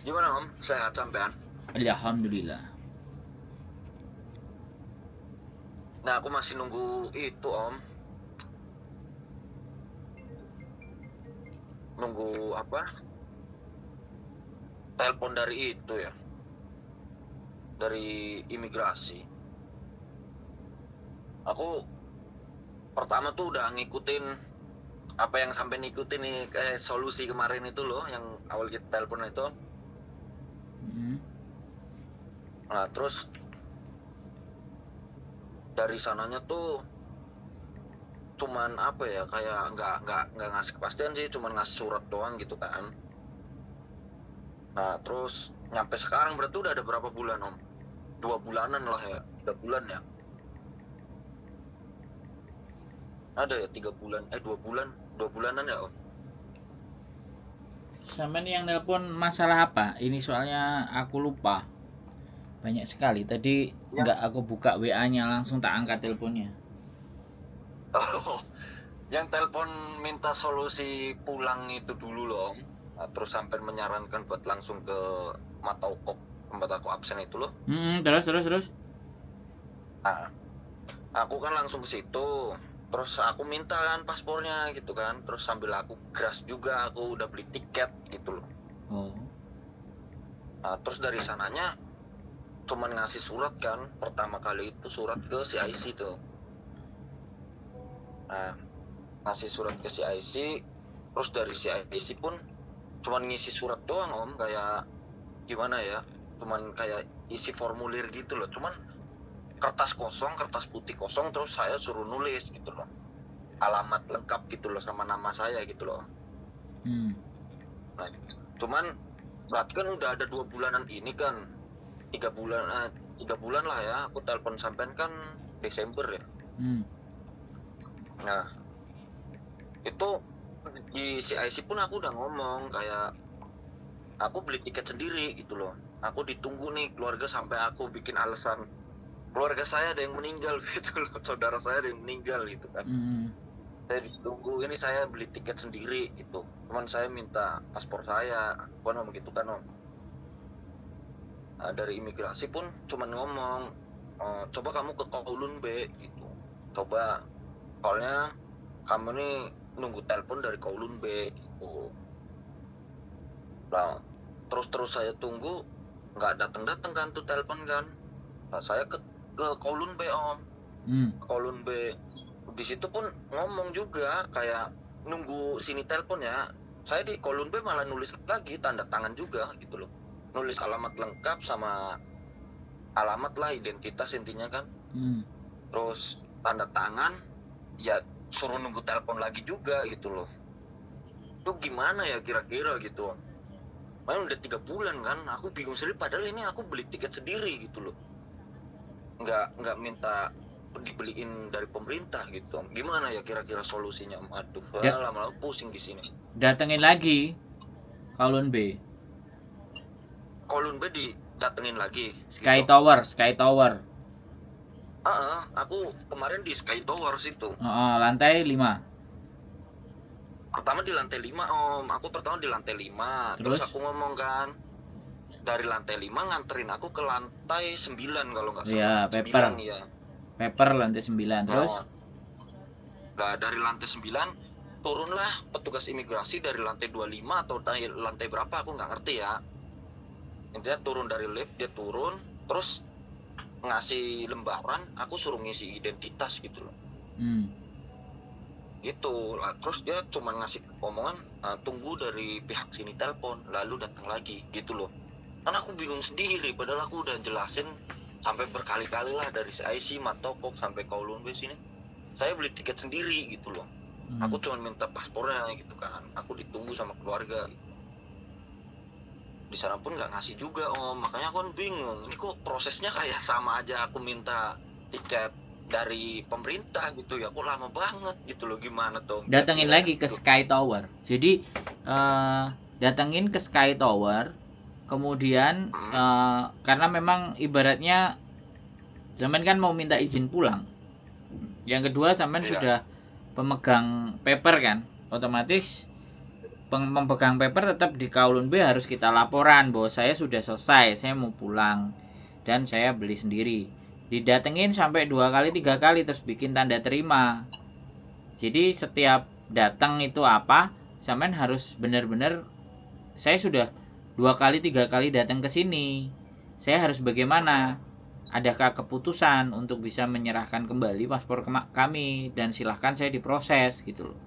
Gimana Om? Sehat sampean? Alhamdulillah. Nah, aku masih nunggu itu Om. Nunggu apa? Telepon dari itu ya. Dari imigrasi. Aku pertama tuh udah ngikutin apa yang sampai ngikutin nih solusi kemarin itu loh, yang awal kita telepon itu. Nah, terus dari sananya tuh cuman apa ya, kayak nggak ngasih kepastian sih, cuman ngasih surat doang gitu kan. Nah, terus nyampe sekarang berarti udah ada berapa bulan Om? 2 bulanan lah ya, 3 bulan ya. Ada ya 3 bulan, 2 bulan, 2 bulanan ya Om. Sampean yang nelpon masalah apa? Ini soalnya aku lupa. Banyak sekali. Tadi Yang nggak aku buka WA-nya, langsung tak angkat teleponnya. yang telepon minta solusi pulang itu dulu loh Om. Nah, terus sampai menyarankan buat langsung ke Mataukok, tempat aku absen itu loh. Terus. Nah, aku kan langsung ke situ. Terus aku minta kan paspornya gitu kan. Terus sambil aku gas juga, aku udah beli tiket gitu loh. Oh. Nah, terus dari sananya cuman ngasih surat kan. Pertama kali itu surat ke CIC tuh. Nah, ngasih surat ke CIC. Terus dari CIC pun cuman ngisi surat doang Om. Kayak gimana ya, cuman kayak isi formulir gitu loh. Cuman kertas kosong, kertas putih kosong, terus saya suruh nulis gitu loh, alamat lengkap gitu loh sama nama saya gitu loh. Nah, cuman berarti kan udah ada 2 bulanan ini kan, 3 bulan lah ya aku telepon sampean kan Desember ya. Nah, itu di CIC pun aku udah ngomong kayak aku beli tiket sendiri gitu loh. Aku ditunggu nih keluarga sampai aku bikin alasan keluarga saya ada yang meninggal gitu loh, saudara saya ada yang meninggal gitu kan. Saya ditunggu, ini saya beli tiket sendiri gitu, cuman saya minta paspor saya kan Om gitu kan Om. Nah, dari imigrasi pun cuman ngomong coba kamu ke Kowloon B gitu, coba soalnya kamu nih nunggu telepon dari Kowloon B gitu. Nah, terus saya tunggu nggak datang kan tuh telepon kan. Nah, saya ke Kowloon B Om. Kowloon B di situ pun ngomong juga kayak nunggu sini telepon ya. Saya di Kowloon B malah nulis lagi tanda tangan juga gitu loh, nulis alamat lengkap sama alamat lah, identitas intinya kan. Terus tanda tangan ya, suruh nunggu telepon lagi juga gitu loh. Itu gimana ya kira-kira gitu. Main udah 3 bulan kan, aku bingung sendiri padahal ini aku beli tiket sendiri gitu loh. Nggak minta dibeliin dari pemerintah gitu. Gimana ya kira-kira solusinya? Aduh, lama-lama pusing di sini. Datengin lagi Kowloon B. Kowloon B didatengin lagi. Sky gitu. Tower. Aku kemarin di Sky Tower situ. Lantai 5. Pertama di lantai 5 Om. Aku pertama di lantai 5. Terus aku ngomong kan, dari lantai 5 nganterin aku ke lantai 9 kalau nggak salah. Iya, paper. 9 ya. Paper lantai 9. Terus? Nah, dari lantai 9 turunlah petugas imigrasi dari lantai 25 atau lantai berapa aku nggak ngerti ya. Intinya turun dari lift, dia turun terus ngasih lembaran, aku suruh ngisi identitas gitu loh. Gitu lah. Terus dia cuma ngasih omongan tunggu dari pihak sini telepon lalu datang lagi gitu loh. Kan aku bingung sendiri padahal aku udah jelasin sampai berkali-kali lah, dari CIC, Mataukok sampai Kowloon B sini saya beli tiket sendiri gitu loh. Aku cuma minta paspornya gitu kan, aku ditunggu sama keluarga gitu. Di sana pun nggak ngasih juga Om, makanya aku kan bingung ini kok prosesnya kayak sama aja aku minta tiket dari pemerintah gitu ya, kok lama banget gitu loh. Gimana tuh? Datengin lagi ke Sky Tower. Jadi datengin ke Sky Tower, kemudian karena memang ibaratnya zaman kan mau minta izin pulang. Yang kedua sampean sudah pemegang paper kan, otomatis pemegang paper tetap di Kowloon B harus kita laporan bahwa saya sudah selesai, saya mau pulang dan saya beli sendiri. Didatengin sampai 2 kali 3 kali terus bikin tanda terima. Jadi setiap datang itu apa, sampean harus benar-benar, saya sudah 2 kali 3 kali datang ke sini, saya harus bagaimana, adakah keputusan untuk bisa menyerahkan kembali paspor kami dan silahkan saya diproses gitu loh.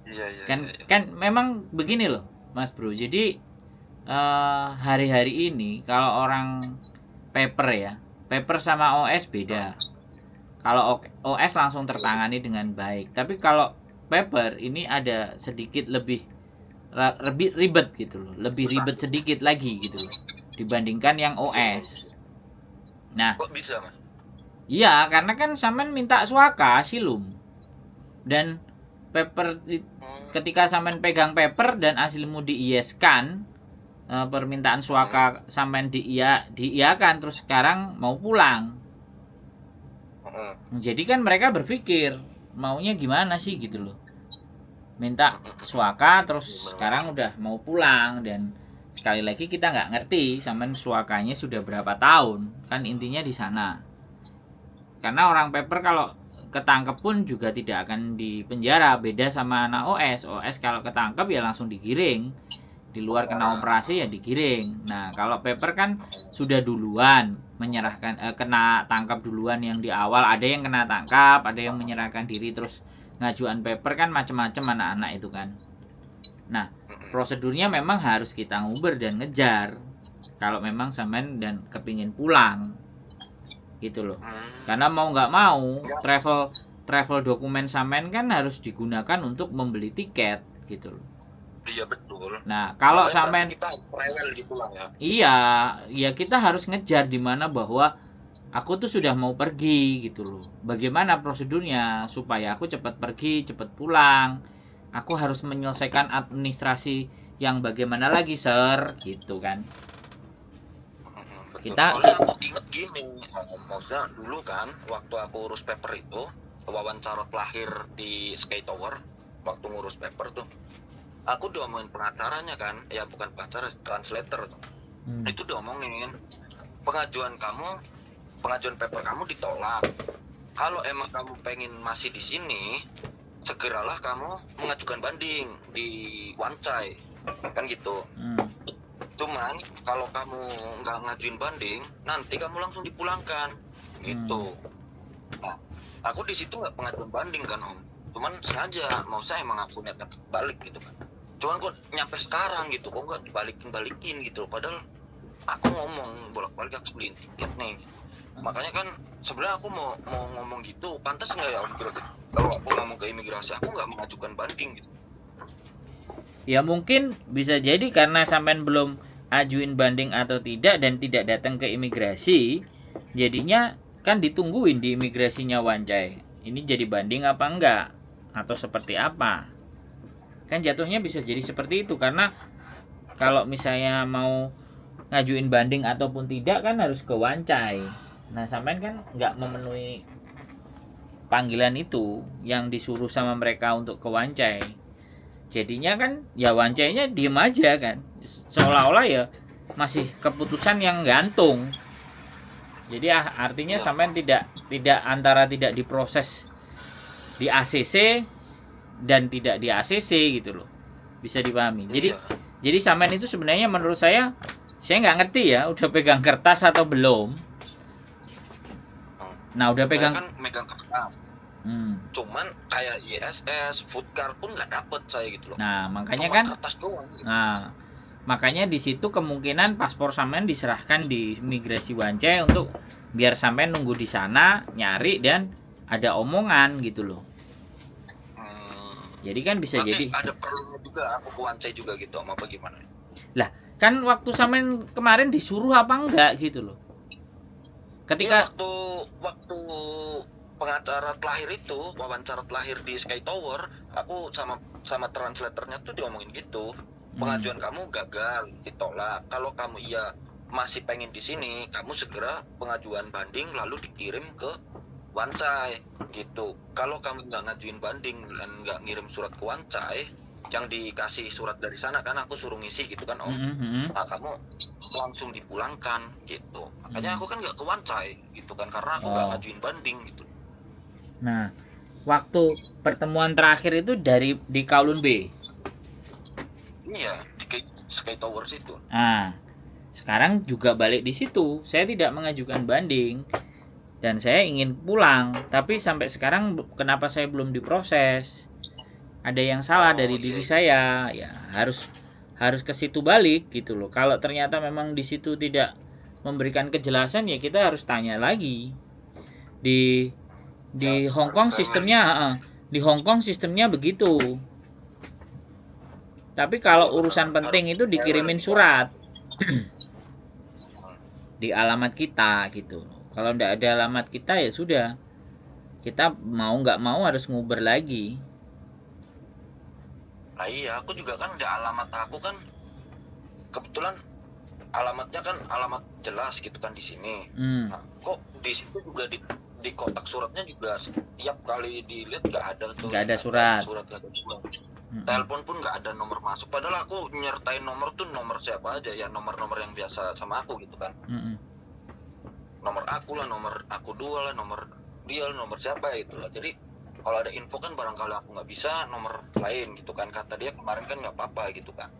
Iya. Kan memang begini loh Mas Bro. Jadi hari-hari ini kalau orang paper ya, paper sama OS beda. Kalau OS langsung tertangani dengan baik, tapi kalau paper ini ada sedikit lebih ribet gitu loh, lebih ribet sedikit lagi gitu loh dibandingkan yang OS. Nah, kok bisa Mas? Iya, karena kan sampean minta suaka asilum dan paper ketika sampean pegang paper dan hasilmu diiaskan, permintaan suaka sampean diiakan, terus sekarang mau pulang. Jadi kan mereka berpikir maunya gimana sih gitu loh, minta suaka terus sekarang udah mau pulang, dan sekali lagi kita nggak ngerti sampean suakanya sudah berapa tahun, kan intinya di sana. Karena orang paper kalau ketangkep pun juga tidak akan dipenjara, beda sama anak OS kalau ketangkep ya langsung digiring, di luar kena operasi ya digiring. Nah kalau paper kan sudah duluan menyerahkan, kena tangkap duluan yang di awal, ada yang kena tangkap, ada yang menyerahkan diri terus ngajuan paper, kan macam-macam anak-anak itu kan. Nah prosedurnya memang harus kita nguber dan ngejar kalau memang sampean dan kepingin pulang gitu loh. Karena mau nggak mau travel dokumen sampean kan harus digunakan untuk membeli tiket gitu loh. Iya betul. Nah kalau sampean kita rewel dipulang ya. Iya kita harus ngejar di mana bahwa aku tuh sudah mau pergi gitu loh. Bagaimana prosedurnya supaya aku cepat pergi, cepat pulang. Aku harus menyelesaikan administrasi yang bagaimana lagi, Sir, gitu kan. Soalnya aku inget gini, maksudnya dulu kan waktu aku urus paper itu, wawancara terakhir di Sky Tower, waktu ngurus paper tuh, aku diomongin pengacaranya kan, ya bukan pengacara, translator tuh. Itu diomongin, pengajuan paper kamu ditolak. Kalau emang kamu pengen masih di sini, segeralah kamu mengajukan banding di Wancai, kan gitu. Cuman kalau kamu nggak ngajuin banding, nanti kamu langsung dipulangkan, gitu. Nah, aku di situ nggak pengajuan banding kan Om, cuman sengaja mau saya emang aku niat balik gitu kan. Cuman kok nyampe sekarang gitu, kok nggak dibalikin gitu. Padahal aku ngomong bolak-balik aku beli tiket nih. Makanya kan sebenarnya aku mau ngomong gitu, pantas nggak ya Om kalau aku ngomong ke imigrasi aku nggak mengajukan banding gitu. Ya mungkin bisa jadi karena sampean belum ajuin banding atau tidak dan tidak datang ke imigrasi, jadinya kan ditungguin di imigrasinya Wancai. Ini jadi banding apa enggak atau seperti apa? Kan jatuhnya bisa jadi seperti itu, karena kalau misalnya mau ngajuin banding ataupun tidak kan harus ke Wancai. Nah, sampean kan nggak memenuhi panggilan itu yang disuruh sama mereka untuk ke Wancai. Jadinya kan ya Wancainya diem aja kan, seolah-olah ya masih keputusan yang gantung. Jadi artinya sampean tidak antara tidak diproses di ACC dan tidak di ACC gitu loh, bisa dipahami. Jadi sampean itu sebenarnya menurut saya nggak ngerti ya udah pegang kertas atau belum. Nah udah pegang kan megang kertas. Cuman kayak ISS, food card pun nggak dapet saya gitu loh. Nah makanya cuma kan kertas doang, gitu. Nah makanya di situ kemungkinan paspor sampean diserahkan di imigrasi Wancai untuk biar sampean nunggu di sana nyari dan ada omongan gitu loh. Jadi kan bisa berarti jadi ada perlu juga aku ke Wancai juga gitu, apa gimana? Lah kan waktu sampean kemarin disuruh apa enggak gitu loh. Ketika waktu pengacara terakhir itu, wawancara terakhir di Sky Tower, aku sama translatornya tuh diomongin gitu. Pengajuan kamu gagal, ditolak. Kalau kamu masih pengen di sini, kamu segera pengajuan banding lalu dikirim ke Wancai gitu. Kalau kamu nggak ngajuin banding dan nggak ngirim surat ke Wancai, yang dikasih surat dari sana kan, aku suruh ngisi gitu kan om. Nah kamu langsung dipulangkan gitu, makanya aku kan nggak ke Wancai gitu kan, karena aku nggak ngajuin banding gitu. Nah waktu pertemuan terakhir itu di Kowloon B. Iya, di Sky Towers itu. Nah sekarang juga balik di situ, saya tidak mengajukan banding dan saya ingin pulang, tapi sampai sekarang kenapa saya belum diproses? Ada yang salah dari diri saya, ya harus ke situ balik gitu loh. Kalau ternyata memang di situ tidak memberikan kejelasan, ya kita harus tanya lagi. Di Hong Kong sistemnya di Hong Kong sistemnya begitu. Tapi kalau urusan penting itu dikirimin surat di alamat kita gitu. Kalau nggak ada alamat kita ya sudah, kita mau nggak mau harus nguber lagi. Nah iya, aku juga kan ada alamat aku kan, kebetulan alamatnya kan alamat jelas gitu kan di sini. Nah, kok di situ juga di kotak suratnya juga setiap kali dilihat nggak ada tuh. Nggak ada surat. Gak ada surat. Telepon pun nggak ada nomor masuk. Padahal aku nyertain nomor tuh nomor siapa aja ya, nomor-nomor yang biasa sama aku gitu kan. Nomor aku lah, nomor aku dua lah, nomor dia lah, nomor siapa itu lah. Jadi kalau ada info kan barangkali aku nggak bisa, nomor lain gitu kan, kata dia kemarin kan nggak apa-apa gitu kan.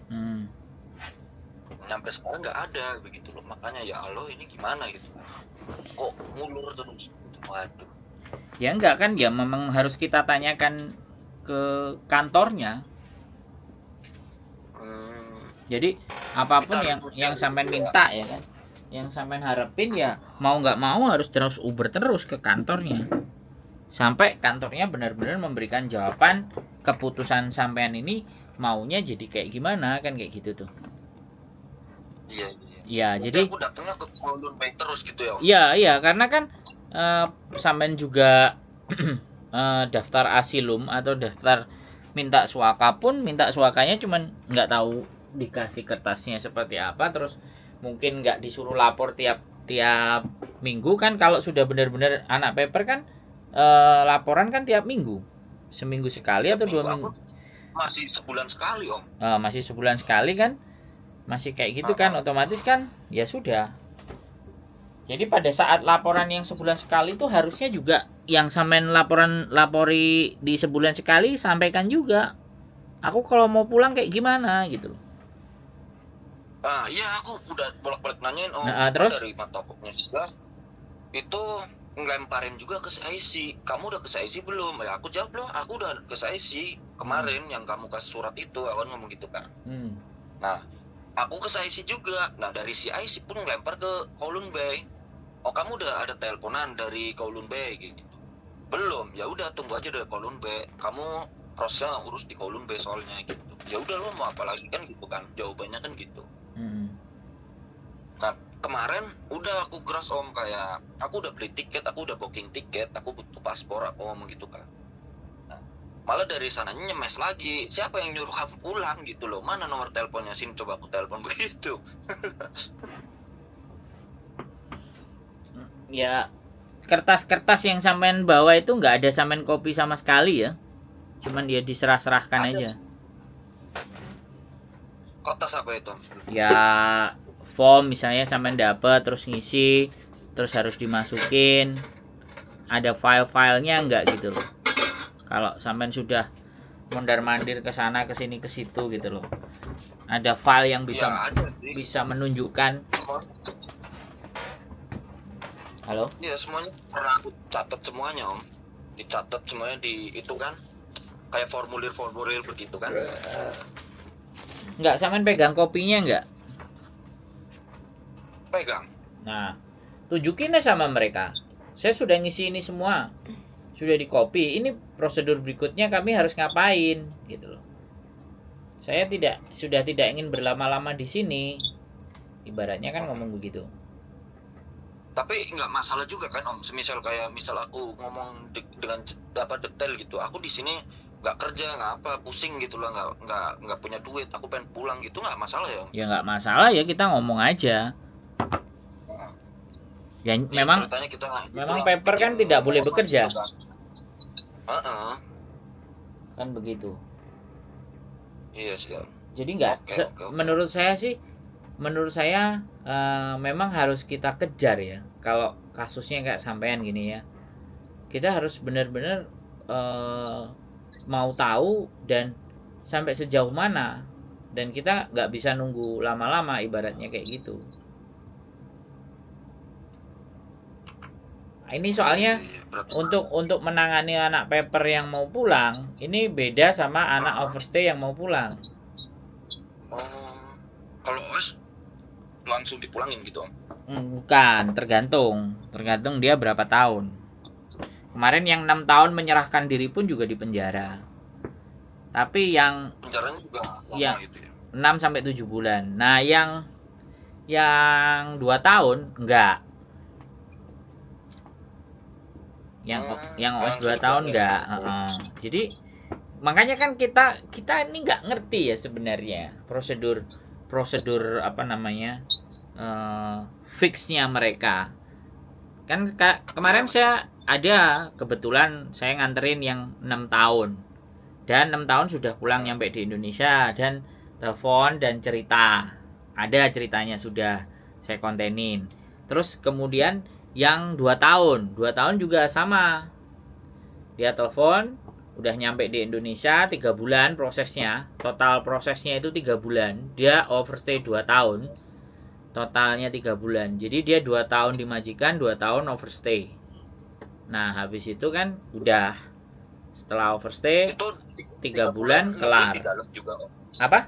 Sampai sekarang nggak ada begitu loh, makanya ya Allah ini gimana gitu kan, kok ngulur terus gitu. Waduh ya enggak kan, ya memang harus kita tanyakan ke kantornya. Jadi apapun yang sampean minta ya kan, yang sampean harapin ya mau nggak mau harus terus uber terus ke kantornya sampai kantornya benar-benar memberikan jawaban keputusan sampean ini maunya jadi kayak gimana kan, kayak gitu tuh. Iya, jadi aku datangnya ke Kowloon Bay terus gitu ya. Iya, karena kan sampean juga daftar asilum atau daftar minta suaka pun, minta suakanya cuman nggak tahu dikasih kertasnya seperti apa, terus mungkin nggak disuruh lapor tiap minggu kan. Kalau sudah benar-benar anak paper kan laporan kan tiap minggu, seminggu sekali atau 2 minggu. Masih sebulan sekali om. Masih sebulan sekali kan, masih kayak gitu kan, otomatis kan ya sudah. Jadi pada saat laporan yang sebulan sekali itu harusnya juga yang sampean lapori di sebulan sekali sampaikan juga, aku kalau mau pulang kayak gimana gitu loh. Iya aku udah bolak-balik nanyain om. Terus dari mata pokoknya juga itu ngelemparin juga ke CIC, kamu udah ke CIC belum? Ya aku jawab loh, aku udah ke CIC kemarin yang kamu kasih surat itu, awan ngomong gitu kan. Nah aku ke CIC juga, nah dari CIC pun ngelempar ke Kowloon Bay. Oh kamu udah ada teleponan dari Kowloon Bay gitu? Belum, ya udah tunggu aja dari Kowloon Bay, kamu prosesnya urus di Kowloon Bay soalnya gitu. Ya udah lo mau apa lagi kan gitu kan, jawabannya kan gitu. Nah kemarin udah aku keras om, kayak aku udah beli tiket, aku udah booking tiket, aku butuh paspor, aku ngomong gitu kan. Nah, malah dari sananya nyemes lagi, siapa yang nyuruh kamu pulang gitu loh, mana nomor teleponnya, sini coba aku telepon begitu. Ya kertas-kertas yang sampean bawa itu nggak ada sampean kopi sama sekali ya, cuman dia diserah-serahkan aja. Kertas apa itu? Ya form misalnya sampean dapat terus ngisi, terus harus dimasukin, ada file-filenya enggak gitu loh. Kalau sampean sudah mondar-mandir ke sana ke sini ke situ gitu loh, ada file yang bisa bisa menunjukkan. Halo? Iya semuanya pernah aku catat semuanya om, dicatat semuanya di itu kan, kayak formulir begitu kan. Enggak, sampean pegang kopinya enggak? Pegang. Nah, tunjukin sama mereka. Saya sudah ngisi ini semua. Sudah di copy. Ini prosedur berikutnya kami harus ngapain gitu loh. Saya sudah tidak ingin berlama-lama di sini. Ibaratnya kan ngomong begitu. Tapi nggak masalah juga kan om. Semisal misal aku ngomong dengan detail gitu. Aku di sini nggak kerja, nggak apa, pusing gitu lah, nggak punya duit. Aku pengen pulang gitu, nggak masalah ya om? Ya nggak masalah ya, kita ngomong aja. Ya memang paper kan tidak boleh bekerja. Kan begitu. Iya sih. Jadi nggak, menurut saya memang harus kita kejar ya. Kalau kasusnya kayak sampean gini ya, kita harus benar-benar mau tahu dan sampai sejauh mana, dan kita nggak bisa nunggu lama-lama ibaratnya kayak gitu. Ini soalnya untuk menangani anak paper yang mau pulang ini beda sama anak overstay yang mau pulang. Kalau OS langsung dipulangin gitu? Bukan, tergantung dia berapa tahun. Kemarin yang 6 tahun menyerahkan diri pun juga di penjara. Tapi yang penjaranya juga ya, gitu ya? 6 sampai 7 bulan. Nah, yang 2 tahun enggak. Yang OS 2 tahun enggak. Jadi makanya kan kita ini nggak ngerti ya sebenarnya prosedur apa namanya fixnya mereka. Kan kemarin saya ada kebetulan saya nganterin yang 6 tahun. Dan 6 tahun sudah pulang nyampe di Indonesia dan telepon dan cerita. Ada ceritanya sudah saya kontenin. Terus kemudian yang 2 tahun juga sama. Dia telepon, udah nyampe di Indonesia 3 bulan prosesnya. Total prosesnya itu 3 bulan. Dia overstay 2 tahun. Totalnya 3 bulan. Jadi dia 2 tahun di majikan, 2 tahun overstay. Nah, habis itu kan udah setelah overstay itu 3 bulan kelar. Apa?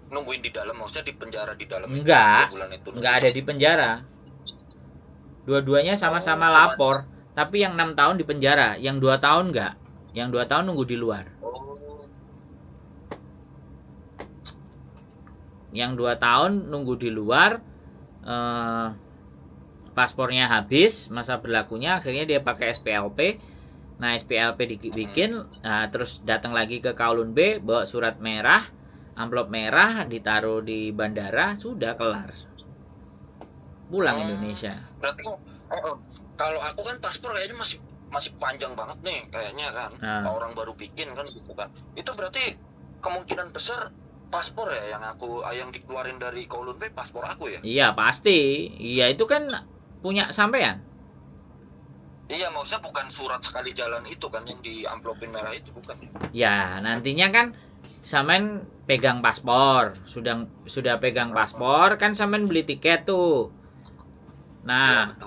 Nungguin di dalam, maksudnya di penjara di dalam? Enggak ada di penjara. Dua-duanya sama-sama lapor, tapi yang 6 tahun di penjara, yang 2 tahun enggak. Yang 2 tahun nunggu di luar. Yang 2 tahun nunggu di luar, paspornya habis, masa berlakunya, akhirnya dia pakai SPLP. Nah, SPLP dibikin, nah, terus datang lagi ke Kowloon B, bawa surat merah, amplop merah, ditaruh di bandara, sudah kelar. Pulang Indonesia. Berarti kalau aku kan paspor kayaknya masih panjang banget nih kayaknya kan. Orang baru bikin kan gitu kan. Itu berarti kemungkinan besar paspor ya yang dikeluarin dari Kowloon B paspor aku ya? Iya, pasti. Iya, itu kan punya sampean. Iya, maksudnya bukan surat sekali jalan itu kan yang di amplopin merah itu, bukan? Ya, nantinya kan sampean pegang paspor, sudah pegang paspor kan sampean beli tiket tuh. Nah,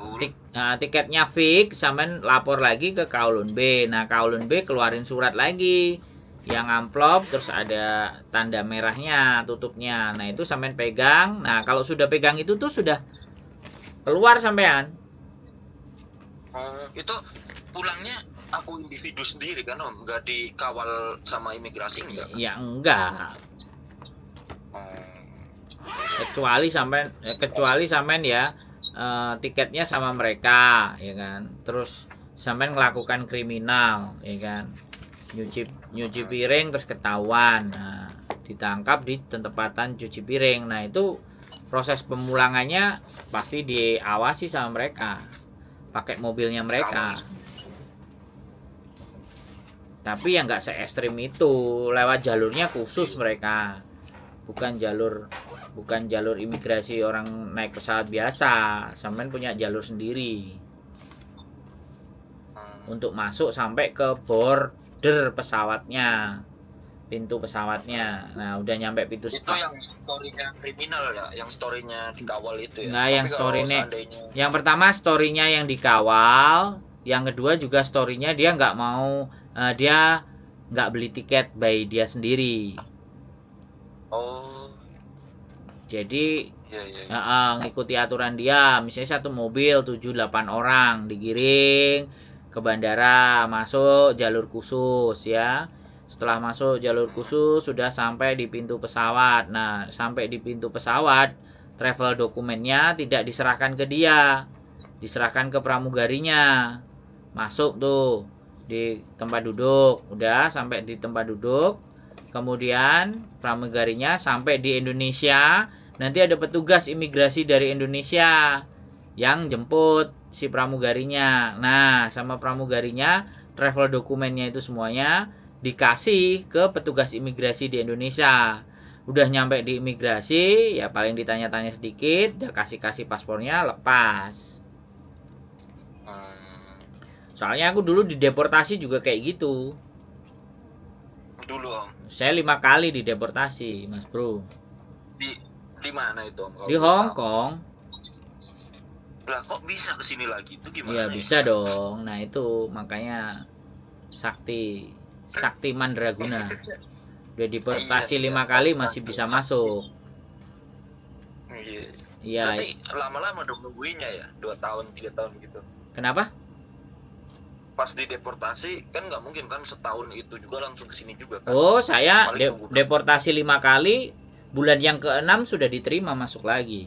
ya, tiketnya fix, sampean lapor lagi ke Kowloon B. Nah, Kowloon B keluarin surat lagi yang amplop, terus ada tanda merahnya, tutupnya. Nah, itu sampean pegang. Nah, kalau sudah pegang itu tuh sudah keluar sampean. Itu pulangnya aku individu sendiri kan Om, nggak dikawal sama imigrasi enggak? Ya enggak. Kecuali sampean ya tiketnya sama mereka, ya kan. Terus sampean melakukan kriminal, ya kan. Nyuci piring terus ketahuan. Nah, ditangkap di tempatan cuci piring. Nah, itu proses pemulangannya pasti diawasi sama mereka. Pakai mobilnya mereka. Tapi yang nggak se-ekstrim itu, lewat jalurnya khusus mereka. Bukan jalur imigrasi orang naik pesawat biasa. Sampean punya jalur sendiri untuk masuk sampai ke border pesawatnya, pintu pesawatnya. Nah, udah nyampe pintu itu yang storynya kriminal ya, yang storynya dikawal itu ya. Nah, yang storynya yang pertama storynya yang dikawal, yang kedua juga storynya dia nggak mau, dia nggak beli tiket by dia sendiri. Jadi ngikuti aturan dia. Misalnya satu mobil 7-8 orang digiring ke bandara, masuk jalur khusus ya. Setelah masuk jalur khusus sudah sampai di pintu pesawat. Nah, sampai di pintu pesawat, travel dokumennya tidak diserahkan ke dia, diserahkan ke pramugarinya. Masuk tuh di tempat duduk, udah sampai di tempat duduk. Kemudian pramugarinya sampai di Indonesia, nanti ada petugas imigrasi dari Indonesia yang jemput si pramugarinya. Nah, sama pramugarinya travel dokumennya itu semuanya dikasih ke petugas imigrasi di Indonesia. Udah nyampe di imigrasi, ya paling ditanya-tanya sedikit, dia kasih paspornya, lepas. Soalnya aku dulu dideportasi juga kayak gitu. Dulu Om. Saya 5 kali dideportasi, Mas Bro. Di mana itu Om? Di Hong Kong. Lah kok bisa kesini lagi? Itu gimana? Ya bisa dong. Nah itu makanya Sakti Mandraguna. Udah deportasi 5 kali masih bisa masuk. Iya. Berarti lama-lama dong nungguinnya ya? 2 tahun, 3 tahun gitu. Kenapa? Pas dideportasi kan nggak mungkin kan setahun itu juga langsung kesini juga kan? Oh, saya deportasi 5 kali, bulan yang ke-6 sudah diterima masuk lagi.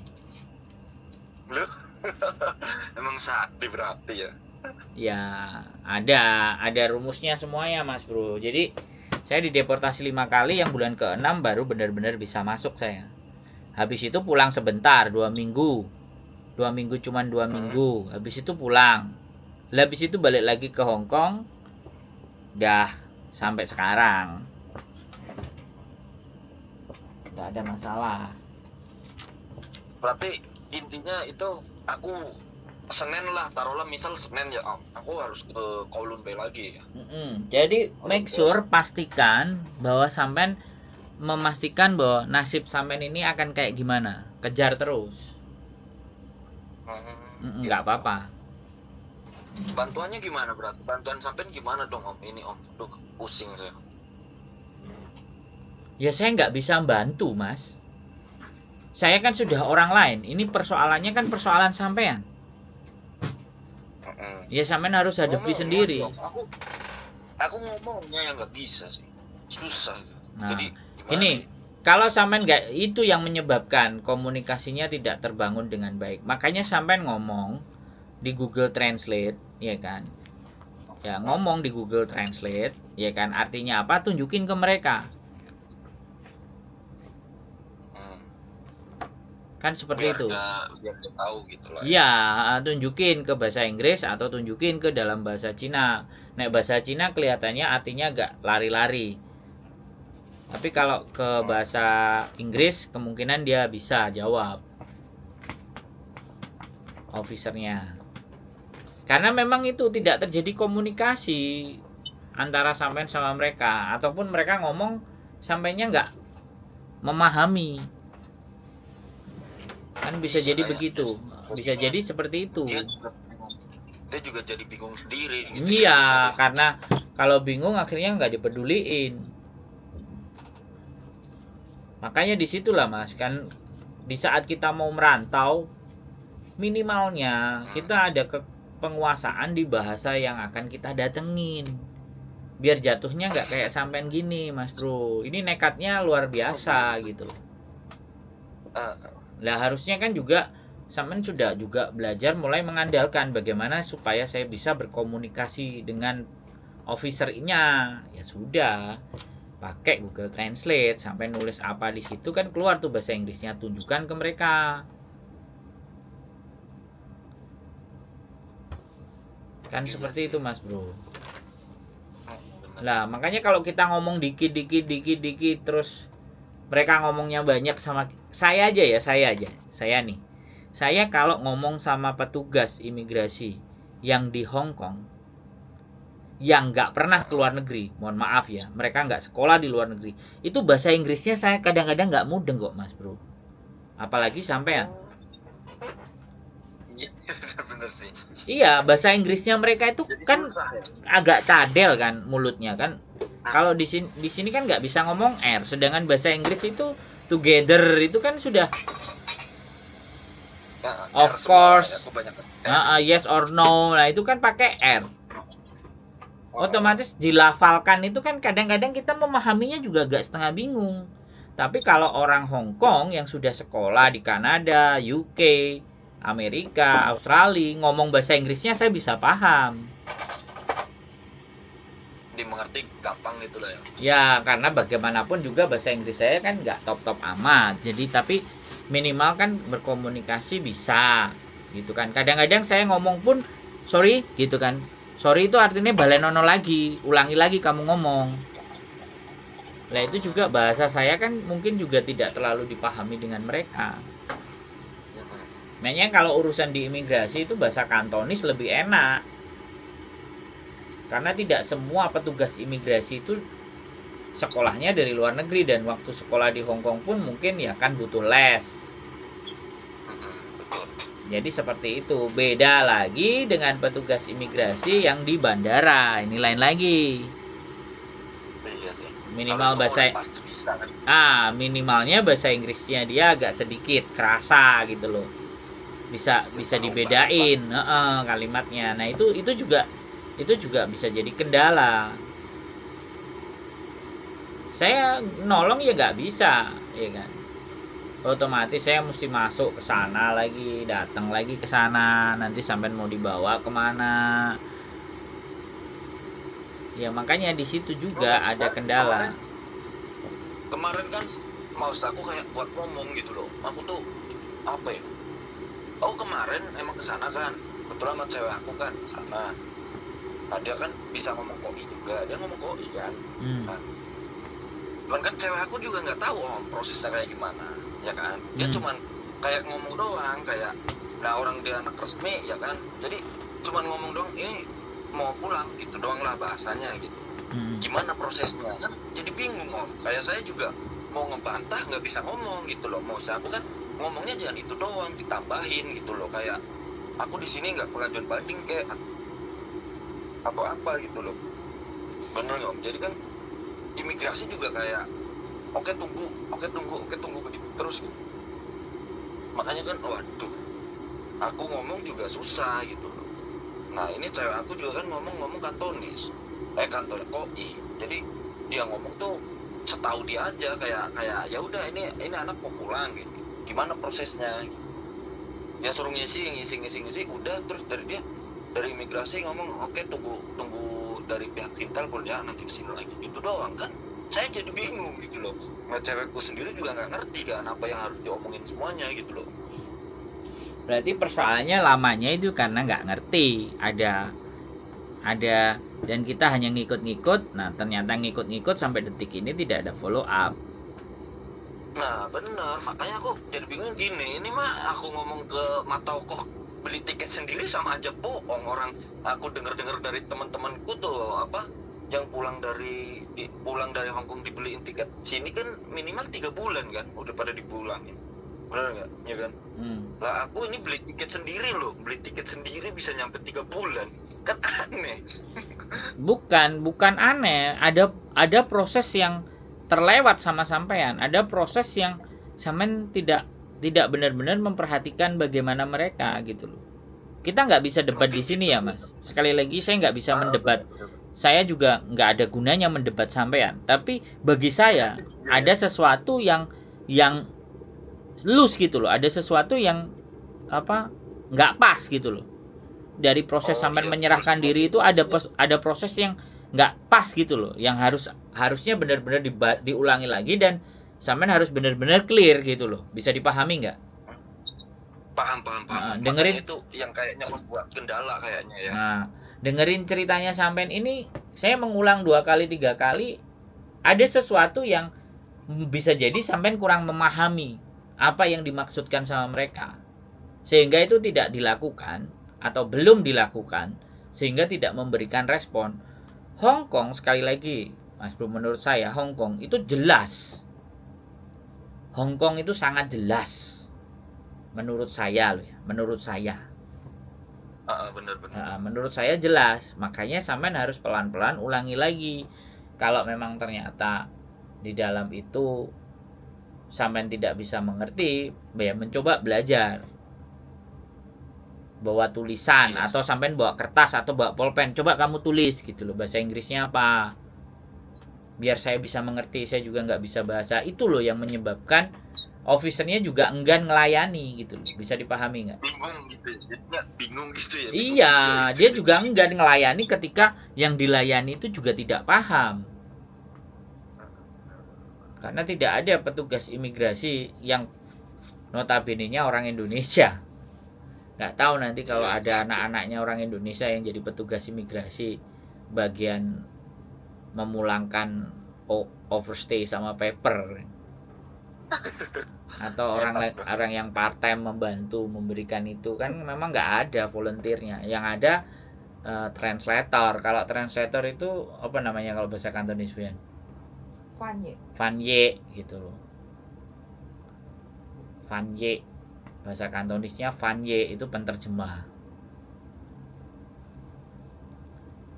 Loh? Emang sakti berarti ya? Ya, ada rumusnya semuanya, Mas Bro. Jadi saya dideportasi 5 kali, yang bulan ke-6 baru benar-benar bisa masuk saya. Habis itu pulang sebentar, 2 minggu. 2 minggu cuman 2 minggu. Habis itu pulang. Habis itu balik lagi ke Hong Kong. Dah sampai sekarang. Nggak ada masalah. Berarti intinya itu aku Senin lah, taruhlah misal Senin ya Om, aku harus ke Kowloon Bay lagi ya. Jadi make sure, pastikan bahwa sampean memastikan bahwa nasib sampean ini akan kayak gimana. Kejar terus. Nggak apa-apa. Bantuannya gimana berarti? Bantuan sampean gimana dong Om? Ini Om, aduh pusing saya. Ya saya nggak bisa bantu, Mas. Saya kan sudah orang lain. Ini persoalannya kan persoalan sampean. Ya sampean harus hadapi sendiri. Aku ngomongnya yang nggak bisa sih, susah. Nah, jadi ini kalau sampean nggak, itu yang menyebabkan komunikasinya tidak terbangun dengan baik. Makanya sampean ngomong di Google Translate, ya kan? Ya ngomong di Google Translate, ya kan? Artinya apa? Tunjukin ke mereka. Kan seperti itu. Biar dia tahu gitu lah. Iya, tunjukin ke bahasa Inggris atau tunjukin ke dalam bahasa Cina. Nek bahasa Cina kelihatannya artinya agak lari-lari. Tapi kalau ke bahasa Inggris kemungkinan dia bisa jawab officernya. Karena memang itu tidak terjadi komunikasi antara sampean sama mereka, ataupun mereka ngomong sampainya nggak memahami. Kan bisa jadi begitu, bisa jadi seperti itu. Dia juga jadi bingung sendiri gitu. Iya, karena kalau bingung akhirnya nggak dipeduliin. Makanya disitulah Mas, kan di saat kita mau merantau, minimalnya kita ada penguasaan di bahasa yang akan kita datengin, biar jatuhnya nggak kayak sampean gini, Mas Bro. Ini nekatnya luar biasa gitu. Lah harusnya kan juga sampean sudah juga belajar mulai mengandalkan bagaimana supaya saya bisa berkomunikasi dengan officer-nya. Ya sudah, pakai Google Translate, sampai nulis apa di situ kan keluar tuh bahasa Inggrisnya, tunjukkan ke mereka. Kan seperti itu Mas Bro. Lah makanya kalau kita ngomong dikit terus mereka ngomongnya banyak sama saya aja ya, saya nih. Saya kalau ngomong sama petugas imigrasi yang di Hong Kong, yang nggak pernah ke luar negeri, mohon maaf ya, mereka nggak sekolah di luar negeri, itu bahasa Inggrisnya saya kadang-kadang nggak mudeng kok Mas Bro. Apalagi sampean. Bener sih. Iya, bahasa Inggrisnya mereka itu kan agak cadel kan mulutnya kan. Kalau di sini kan nggak bisa ngomong R, sedangkan bahasa Inggris itu together itu kan sudah of course, yes or no. Nah itu kan pakai R. Otomatis dilafalkan itu kan kadang-kadang kita memahaminya juga agak setengah bingung. Tapi kalau orang Hong Kong yang sudah sekolah di Kanada, UK, Amerika, Australia, ngomong bahasa Inggrisnya saya bisa paham. Dimengerti gampang gitu lah ya. Ya, karena bagaimanapun juga bahasa Inggris saya kan nggak top-top amat. Jadi tapi minimal kan berkomunikasi bisa gitu kan. Kadang-kadang saya ngomong pun sorry gitu kan. Sorry itu artinya balenono lagi, ulangi lagi kamu ngomong. Lah itu juga bahasa saya kan mungkin juga tidak terlalu dipahami dengan mereka. Makanya kalau urusan di imigrasi itu bahasa Kantonis lebih enak. Karena tidak semua petugas imigrasi itu sekolahnya dari luar negeri, dan waktu sekolah di Hong Kong pun mungkin ya kan butuh les. Jadi seperti itu. Beda lagi dengan petugas imigrasi yang di bandara. Ini lain lagi. Minimal bahasa minimalnya bahasa Inggrisnya dia agak sedikit kerasa gitu loh. Bisa dibedain kalimatnya. Nah, itu juga bisa jadi kendala. Saya nolong ya nggak bisa, ya kan. Otomatis saya mesti masuk ke sana lagi, datang lagi ke sana, nanti sampai mau dibawa kemana. Ya makanya di situ juga ada kendala. Kemarin kan maksud aku kayak buat ngomong gitu loh. Aku tuh apa ya? Aku kemarin emang kesana kan. Kebetulan sama cewek aku kan kesana. Nah dia kan bisa ngomong koi juga. Dia ngomong koi kan. Nah, cuman kan cewek aku juga nggak tahu prosesnya kayak gimana, ya kan? Dia cuman kayak ngomong doang, kayak nah orang dia anak resmi, ya kan? Jadi cuman ngomong doang, ini mau pulang gitu doang lah bahasanya gitu. Gimana prosesnya kan? Jadi bingung Kayak saya juga mau ngebantah nggak bisa ngomong gitu loh. Mau saya aku kan ngomongnya jangan itu doang, ditambahin gitu loh. Kayak aku di sini nggak pengajuan banding kayak apa gitu loh. Bener nggak? Jadi kan imigrasi juga kayak oke tunggu begitu terus gitu. Makanya kan waduh, aku ngomong juga susah gitu loh. Nah ini cewek aku juga kan ngomong Kantonis, Kantonis koi. Jadi dia ngomong tuh setahu dia aja kayak ya udah ini anak mau pulang gitu. Gimana prosesnya? Gitu. Dia suruh ngisi udah, terus dari imigrasi ngomong oke tunggu dari pihak Kintal ya nanti kesini lagi gitu doang kan. Saya jadi bingung gitu loh. Nah cewekku sendiri juga nggak ngerti kan apa yang harus diomongin semuanya gitu loh. Berarti persoalannya lamanya itu karena nggak ngerti. Ada dan kita hanya ngikut-ngikut. Nah ternyata ngikut-ngikut sampai detik ini tidak ada follow up. Nah benar, makanya aku jadi bingung gini. Ini mah aku ngomong ke Mataoko beli tiket sendiri sama aja bohong. Orang aku dengar dari teman-temanku tuh yang pulang dari Hong Kong dibeliin tiket sini kan minimal 3 bulan kan udah pada dipulangin, benar nggak ya kan? Lah aku ini beli tiket sendiri bisa nyampe 3 bulan kan aneh. bukan aneh, ada proses yang terlewat sama sampean, ada proses yang sampean tidak benar-benar memperhatikan bagaimana mereka gitu loh. Kita nggak bisa debat di sini ya mas. Sekali lagi saya nggak bisa mendebat. Saya juga nggak ada gunanya mendebat sampean. Tapi bagi saya ada sesuatu yang loose gitu loh. Ada sesuatu yang nggak pas gitu loh. Dari proses sampean menyerahkan diri itu ada proses yang nggak pas gitu loh. Yang harusnya benar-benar diulangi lagi dan sampean harus benar-benar clear gitu loh. Bisa dipahami nggak? Paham. Dengerin itu yang kayaknya membuat kendala kayaknya ya. Nah, dengerin ceritanya sampean ini, saya mengulang 2 kali 3 kali, ada sesuatu yang bisa jadi sampean kurang memahami apa yang dimaksudkan sama mereka. Sehingga itu tidak dilakukan atau belum dilakukan, sehingga tidak memberikan respon. Hong Kong sekali lagi, Mas Bro, menurut saya Hong Kong itu jelas. Hong Kong itu sangat jelas. Menurut saya loh ya, menurut saya. Benar. Menurut saya jelas, makanya sampean harus pelan-pelan ulangi lagi. Kalau memang ternyata di dalam itu sampean tidak bisa mengerti, ya mencoba belajar. Bawa tulisan atau sampean bawa kertas atau bawa pulpen, coba kamu tulis gitu loh, bahasa Inggrisnya apa. Biar saya bisa mengerti, saya juga nggak bisa bahasa. Itu loh yang menyebabkan officernya juga enggan ngelayani gitu loh. Bisa dipahami nggak? Bingung gitu ya. Iya, dia juga enggan ngelayani ketika yang dilayani itu juga tidak paham. Karena tidak ada petugas imigrasi yang notabene-nya orang Indonesia. Nggak tahu nanti kalau ada anak-anaknya orang Indonesia yang jadi petugas imigrasi bagian memulangkan overstay sama paper, atau orang yang part time membantu memberikan itu kan memang nggak ada volunteernya. Yang ada translator. Kalau translator itu apa namanya kalau bahasa Kantonis, Bian? Fanye gitu loh. Fanye, bahasa Kantonisnya Fanye, itu penterjemah.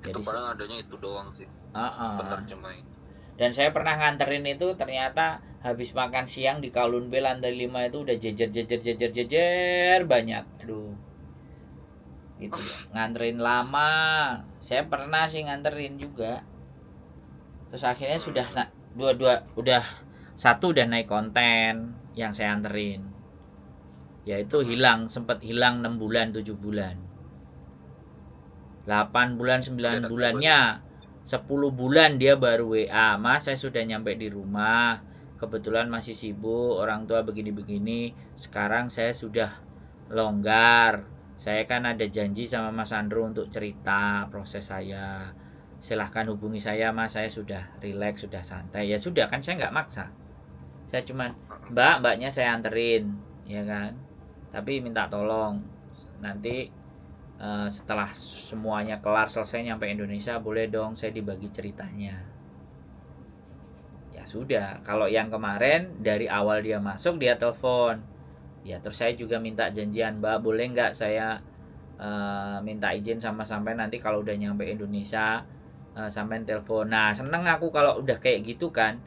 Jadi paling adanya itu doang sih. Penerjemah. Dan saya pernah nganterin itu, ternyata habis makan siang di Kowloon Bay lantai 5 itu udah jejer banyak. Aduh. Gitu. Nganterin lama. Saya pernah sih nganterin juga. Terus akhirnya sudah udah satu udah naik konten yang saya anterin. Yaitu sempat hilang 6 bulan, 7 bulan. 8 bulan, 9 bulannya 10 bulan dia baru WA, Mas saya sudah nyampe di rumah, kebetulan masih sibuk, orang tua begini-begini, sekarang saya sudah longgar, saya kan ada janji sama Mas Andro untuk cerita proses saya, silahkan hubungi saya Mas, saya sudah rileks, sudah santai. Ya sudah, kan saya nggak maksa, saya cuman mbaknya saya anterin, ya kan, tapi minta tolong nanti setelah semuanya kelar, selesai nyampe Indonesia, boleh dong saya dibagi ceritanya. Ya sudah, kalau yang kemarin dari awal dia masuk dia telepon, ya terus saya juga minta janjian, Mbak boleh nggak saya minta izin sama sampai nanti kalau udah nyampe Indonesia sampai telepon. Nah seneng aku kalau udah kayak gitu kan.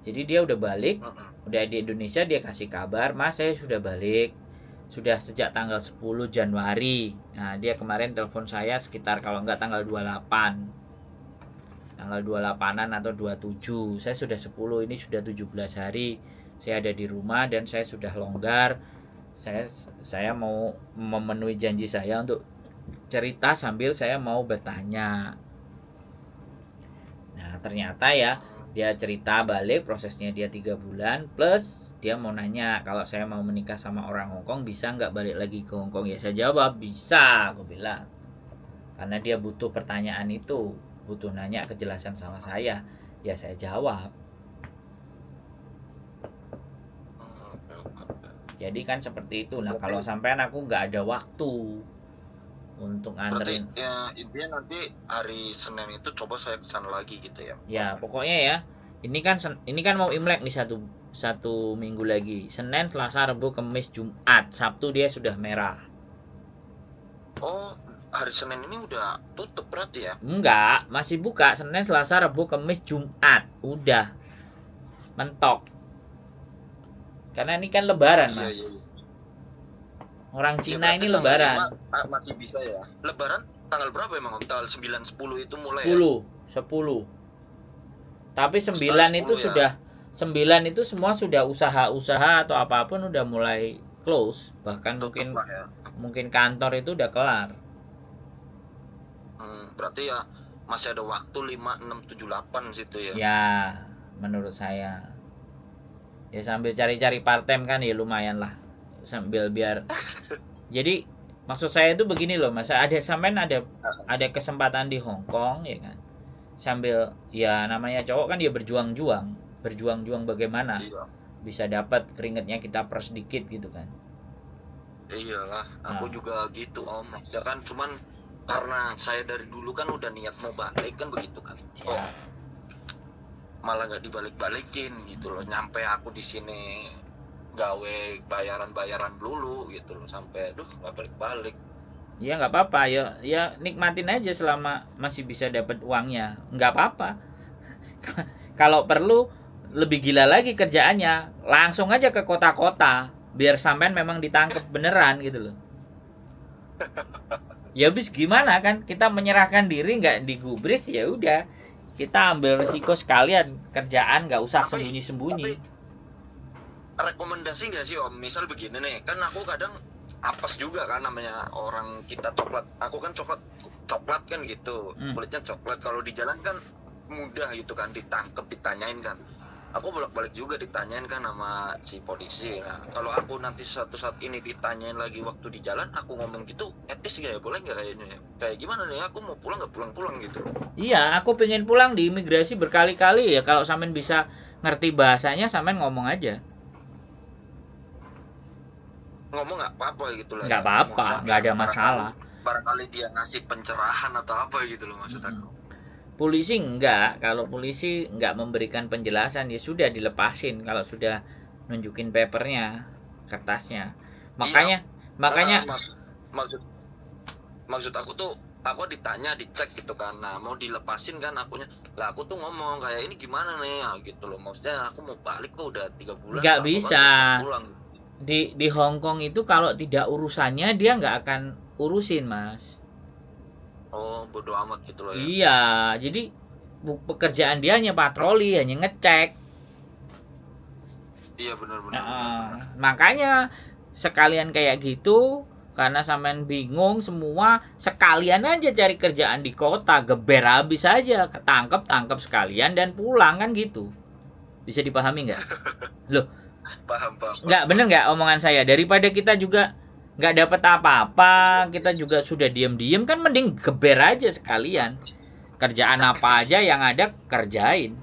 Jadi dia udah balik, udah di Indonesia, dia kasih kabar, Mas saya sudah balik, sudah sejak tanggal 10 Januari. Nah dia kemarin telepon saya sekitar kalau nggak tanggal 28, tanggal 28an atau 27. Saya sudah 10, ini sudah 17 hari saya ada di rumah dan saya sudah longgar. Saya mau memenuhi janji saya untuk cerita sambil saya mau bertanya. Nah ternyata ya dia cerita balik, prosesnya dia 3 bulan plus dia mau nanya kalau saya mau menikah sama orang Hongkong bisa nggak balik lagi ke Hongkong. Ya saya jawab bisa, aku bilang, karena dia butuh pertanyaan itu, butuh nanya kejelasan sama saya, ya saya jawab. Jadi kan seperti itu. Nah kalau sampean aku nggak ada waktu untuk nganterin. Berarti ya intinya nanti hari Senin itu coba saya kesana lagi gitu ya. Ya pokoknya ya, ini kan mau Imlek nih satu minggu lagi. Senin, Selasa, Rabu, Kamis, Jumat, Sabtu dia sudah merah. Oh hari Senin ini udah tutup berarti ya? Enggak, masih buka Senin, Selasa, Rabu, Kamis, Jumat, udah mentok. Karena ini kan Lebaran Mas. Iya. Orang Cina ya, ini Lebaran. Masih bisa ya. Lebaran tanggal berapa emang Om? Tanggal 9, 10 itu mulai 10, ya? 10. Tapi 9 itu ya? Sudah 9 itu semua sudah usaha-usaha atau apapun udah mulai close. Bahkan mungkin kantor itu udah kelar. Berarti ya masih ada waktu 5, 6, 7, 8 situ ya. Ya, menurut saya. Ya sambil cari-cari part time kan ya lumayan lah. Sambil biar jadi maksud saya itu begini loh Mas, ada kesempatan di Hong Kong ya kan, sambil ya namanya cowok kan dia berjuang bagaimana bisa dapat keringetnya kita per sedikit gitu kan. Iyalah aku juga gitu Om ya kan, cuman karena saya dari dulu kan udah niat mau balik kan begitu kan ya. Malah nggak dibalik-balikin gitu loh, nyampe aku di sini gawe bayaran dulu gitu loh, sampai nggak balik-balik. Ya nggak apa-apa ya nikmatin aja selama masih bisa dapat uangnya, nggak apa-apa. Kalau perlu lebih gila lagi kerjaannya, langsung aja ke kota-kota biar sampean memang ditangkap beneran gitu loh. Ya habis gimana kan, kita menyerahkan diri nggak digubris, ya udah kita ambil resiko sekalian kerjaan, nggak usah sembunyi-sembunyi. Rekomendasi nggak sih Om, misal begini nih kan, aku kadang apes juga kan namanya orang kita coklat, aku kan coklat kan gitu, kulitnya coklat, kalau di jalan kan mudah gitu kan ditangkep, ditanyain kan. aku bolak-balik juga ditanyain kan sama si polisi. Nah, kalau aku nanti suatu saat ini ditanyain lagi waktu di jalan, aku ngomong gitu, etis gak ya? Boleh nggak kayaknya ya? Kayak gimana nih? Aku mau pulang nggak pulang-pulang gitu. Iya, aku pengen pulang di imigrasi berkali-kali ya. Kalau sampean bisa ngerti bahasanya, sampean ngomong aja. Ngomong nggak apa-apa gitu lah. Nggak apa-apa, nggak ada masalah. Barangkali dia ngasih pencerahan atau apa gitu loh maksud aku. Polisi enggak, kalau polisi enggak memberikan penjelasan ya sudah dilepasin kalau sudah nunjukin papernya, kertasnya. Makanya Iya, makanya maksud aku tuh aku ditanya dicek gitu kan, nah mau dilepasin kan akunya lah, aku tuh ngomong kayak ini gimana nih ya, gitu loh, maksudnya aku mau balik kok udah 3 bulan nggak lama bisa. banget pulang. Di Hong Kong itu kalau tidak urusannya dia nggak akan urusin, Mas. Oh, bodo amat gitu loh ya. Iya, jadi pekerjaan dia hanya patroli, hanya ngecek. Iya benar-benar. Makanya sekalian kayak gitu, karena sampean bingung semua, sekalian aja cari kerjaan di kota, geber habis aja, ketangkep sekalian dan pulang kan gitu. Bisa dipahami nggak? Loh, paham. nggak bener nggak omongan saya? Daripada kita juga nggak dapat apa-apa, kita juga sudah diem-diem, kan mending geber aja sekalian. Kerjaan apa aja yang ada kerjain.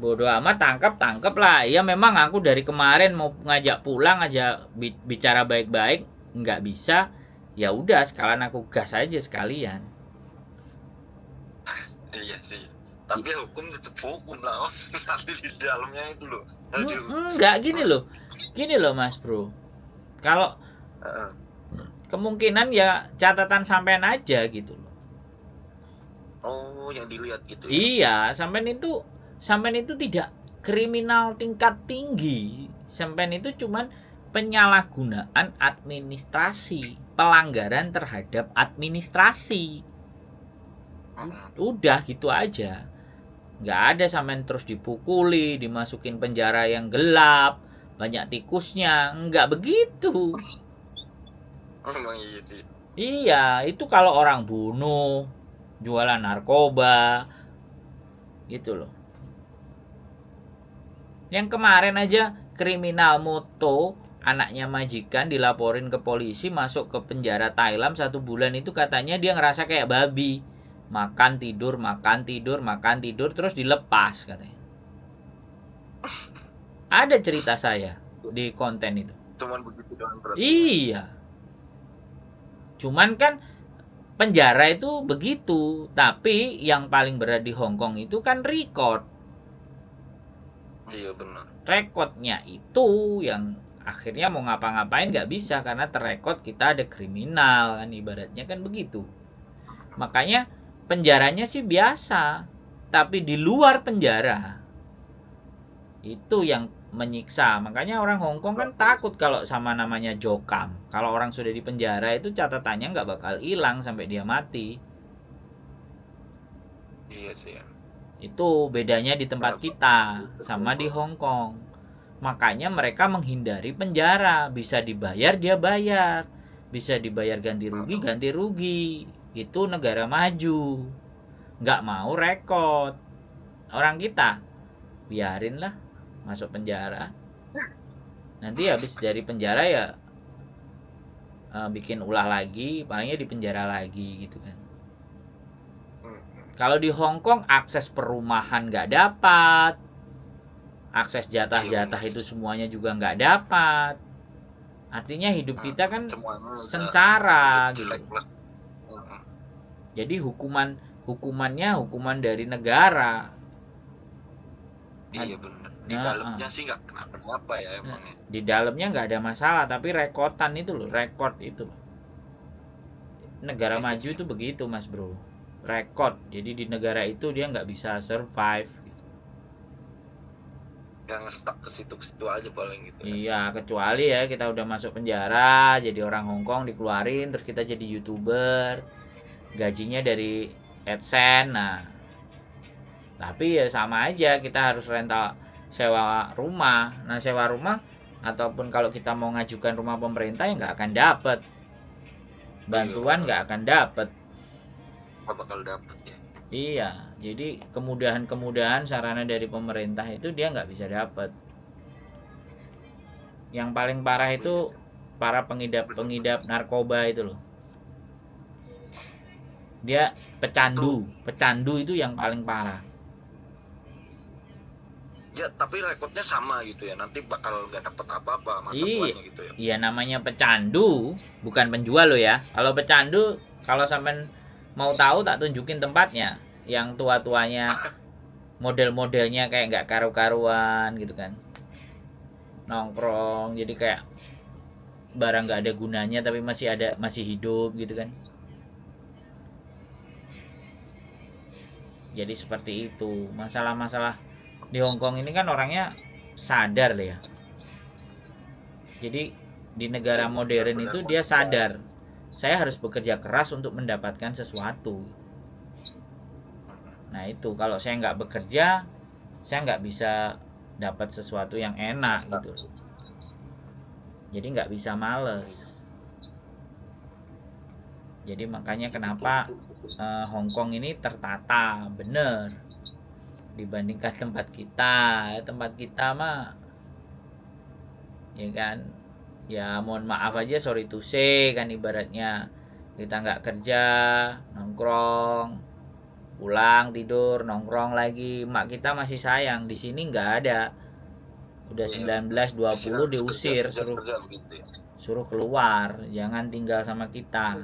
Bodoh amat, tangkap lah. Ya memang aku dari kemarin mau ngajak pulang aja, bicara baik-baik nggak bisa. Ya udah, sekalian aku gas aja sekalian. Iya sih. Tapi hukum tetap hukum lah. Nanti di dalamnya itu loh. Enggak, gini loh Mas Bro. Kalau kemungkinan ya catatan sampean aja gitu loh. Oh, yang dilihat gitu ya. Iya, sampean itu tidak kriminal tingkat tinggi. Sampean itu cuman penyalahgunaan administrasi, pelanggaran terhadap administrasi. Udah gitu aja. Nggak ada sampean terus dipukuli, dimasukin penjara yang gelap, banyak tikusnya, nggak begitu. Iya, itu kalau orang bunuh, jualan narkoba, gitu loh. Yang kemarin aja kriminal moto, anaknya majikan dilaporin ke polisi, masuk ke penjara Thailand 1 bulan, itu katanya dia ngerasa kayak babi, makan tidur, terus dilepas katanya. Ada cerita saya di konten itu. Cuman begitu doang berarti. Iya. Cuman kan penjara itu begitu, tapi yang paling berat di Hong Kong itu kan record. Iya benar. Rekodnya itu yang akhirnya mau ngapa-ngapain nggak bisa karena terrekod kita ada kriminal kan, ibaratnya kan begitu. Makanya penjaranya sih biasa, tapi di luar penjara itu yang menyiksa. Makanya orang Hong Kong kan takut kalau sama namanya jokam. Kalau orang sudah di penjara itu catatannya nggak bakal hilang sampai dia mati. Iya sih. Itu bedanya di tempat kita sama di Hong Kong. Makanya mereka menghindari penjara. Bisa dibayar dia bayar, bisa dibayar ganti rugi. Itu negara maju. Nggak mau rekod. Orang kita biarin lah masuk penjara. Nanti habis dari penjara ya bikin ulah lagi, palingnya di penjara lagi gitu kan. Kalau di Hong Kong akses perumahan nggak dapat, akses jatah-jatah itu semuanya juga nggak dapat. Artinya hidup kita kan sengsara gitu. Jadi hukumannya hukuman dari negara. Iya benar. Di dalamnya sih nggak kenapa-napa ya emangnya. Di dalamnya nggak ada masalah, tapi rekotan itu loh, rekod itu. Negara maju itu begitu Mas Bro, rekod. Jadi di negara itu dia nggak bisa survive. Gitu. Yang stuck ke situ aja paling gitu. Iya, kecuali ya kita udah masuk penjara, jadi orang Hong Kong dikeluarin, terus kita jadi YouTuber, gajinya dari AdSense. Nah, tapi ya sama aja, kita harus rental, sewa rumah. Nah, sewa rumah ataupun kalau kita mau ngajukan rumah pemerintah ya nggak akan dapet bantuan, nggak akan dapet. Nggak bakal dapet ya. Iya, jadi kemudahan-kemudahan sarana dari pemerintah itu dia nggak bisa dapat. Yang paling parah itu para pengidap narkoba itu loh. Dia pecandu itu yang paling parah. Ya, tapi rekodnya sama gitu ya. Nanti bakal nggak dapat apa-apa masa tuanya gitu ya. Iya, namanya pecandu, bukan penjual lo ya. Kalau pecandu, kalau sampean mau tahu tak tunjukin tempatnya. Yang tua-tuanya model-modelnya kayak nggak karu-karuan gitu kan. Nongkrong, jadi kayak barang nggak ada gunanya tapi masih hidup gitu kan. Jadi seperti itu. Masalah-masalah di Hongkong ini kan orangnya sadar ya. Jadi di negara modern itu dia sadar, saya harus bekerja keras untuk mendapatkan sesuatu. Nah itu, kalau saya nggak bekerja, saya nggak bisa dapat sesuatu yang enak gitu. Jadi nggak bisa males. Jadi makanya kenapa Hongkong ini tertata bener dibandingkan tempat kita mah ya kan, ya mohon maaf aja, sorry to say kan, ibaratnya kita nggak kerja, nongkrong, pulang tidur, nongkrong lagi, mak kita masih sayang. Di sini nggak ada, udah 19 20 diusir, suruh keluar, jangan tinggal sama kita.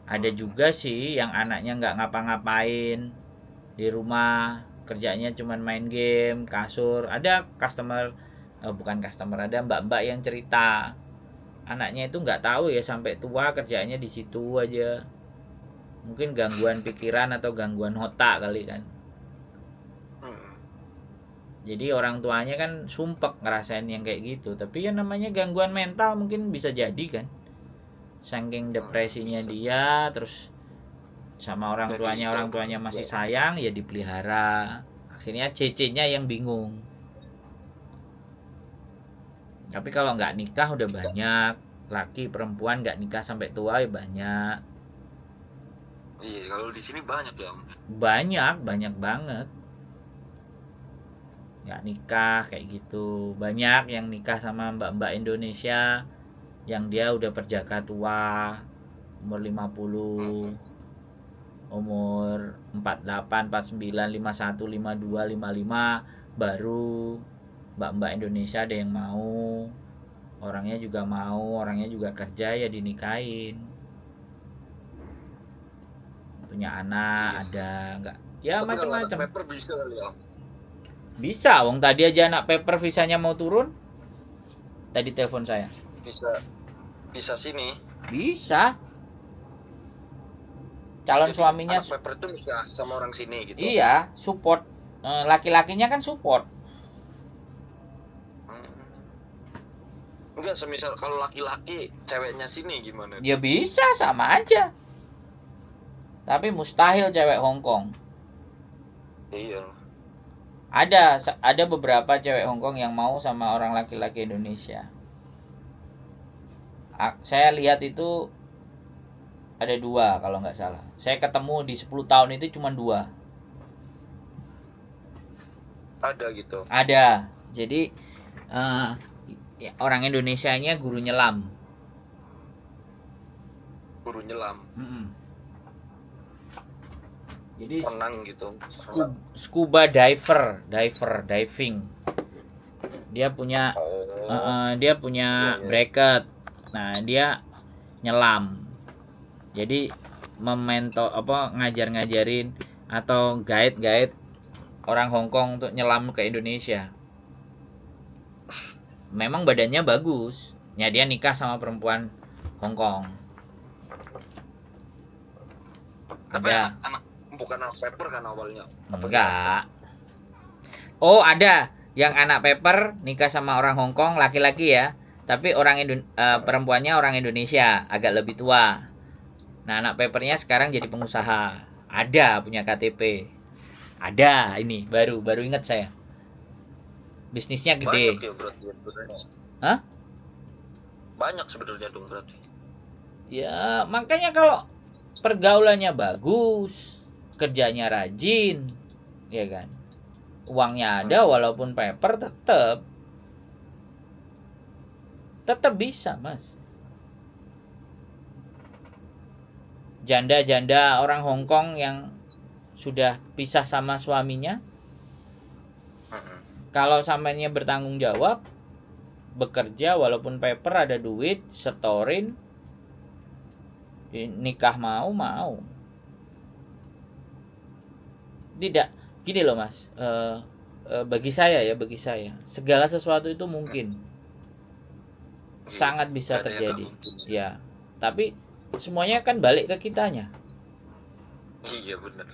Ada juga sih yang anaknya nggak ngapa-ngapain di rumah, kerjanya cuman main game, kasur. Ada ada mbak-mbak yang cerita anaknya itu nggak tahu ya sampai tua kerjanya di situ aja. Mungkin gangguan pikiran atau gangguan otak kali kan. Jadi orang tuanya kan sumpek ngerasain yang kayak gitu. Tapi ya namanya gangguan mental, mungkin bisa jadi kan. Saking depresinya dia, terus sama orang tuanya masih sayang, ya dipelihara. Akhirnya cece-nya yang bingung. Tapi kalau nggak nikah udah banyak, laki perempuan nggak nikah sampai tua ya banyak. Iya, kalau di sini banyak ya. Banyak banget. Nggak nikah kayak gitu. Banyak yang nikah sama mbak-mbak Indonesia yang dia udah perjaka tua, umur 50, umur 48, 49, 51, 52, 55, baru mbak-mbak Indonesia ada yang mau. Orangnya juga mau, orangnya juga kerja, ya dinikahin. Punya anak, ada enggak? Ya macam-macam. Paper bisa kali ya. Bisa, wong tadi aja anak paper visanya mau turun. Tadi telepon saya. Bisa sini. Bisa. Calon jadi, suaminya anak paper itu nikah sama orang sini gitu. Iya, support. Laki-lakinya kan support. Enggak, semisal kalau laki-laki ceweknya sini gimana? Ya bisa, sama aja. Tapi mustahil cewek Hongkong. Iya. Ada beberapa cewek Hongkong yang mau sama orang laki-laki Indonesia. Saya lihat itu ada 2 kalau nggak salah. Saya ketemu di 10 tahun itu cuma 2. Ada gitu. Ada. Jadi orang Indonesianya guru nyelam. Jadi renang gitu. Scuba diving. Dia punya bracket. Nah, dia nyelam. Jadi ngajarin atau guide orang Hongkong untuk nyelam ke Indonesia. Memang badannya bagus. Ya dia nikah sama perempuan Hongkong. Ada. Bukan anak paper kan awalnya? Enggak. Oh, ada yang anak paper nikah sama orang Hongkong, laki-laki ya. Tapi perempuannya orang Indonesia, agak lebih tua. Nah, anak papernya sekarang jadi pengusaha. Ada, punya KTP. Ada, ini baru ingat saya. Bisnisnya gede. Banyak ya berarti sebenarnya. Hah? Banyak sebenarnya dong berarti. Ya, makanya kalau pergaulannya bagus, kerjanya rajin, ya kan, uangnya ada, walaupun paper tetap bisa, Mas. Janda-janda orang Hong Kong yang sudah pisah sama suaminya, kalau samanya bertanggung jawab, bekerja walaupun paper, ada duit, setorin, nikah mau. Tidak, gini loh Mas, bagi saya segala sesuatu itu mungkin, sangat bisa terjadi, ya. Tapi semuanya kan balik ke kitanya. Iya benar.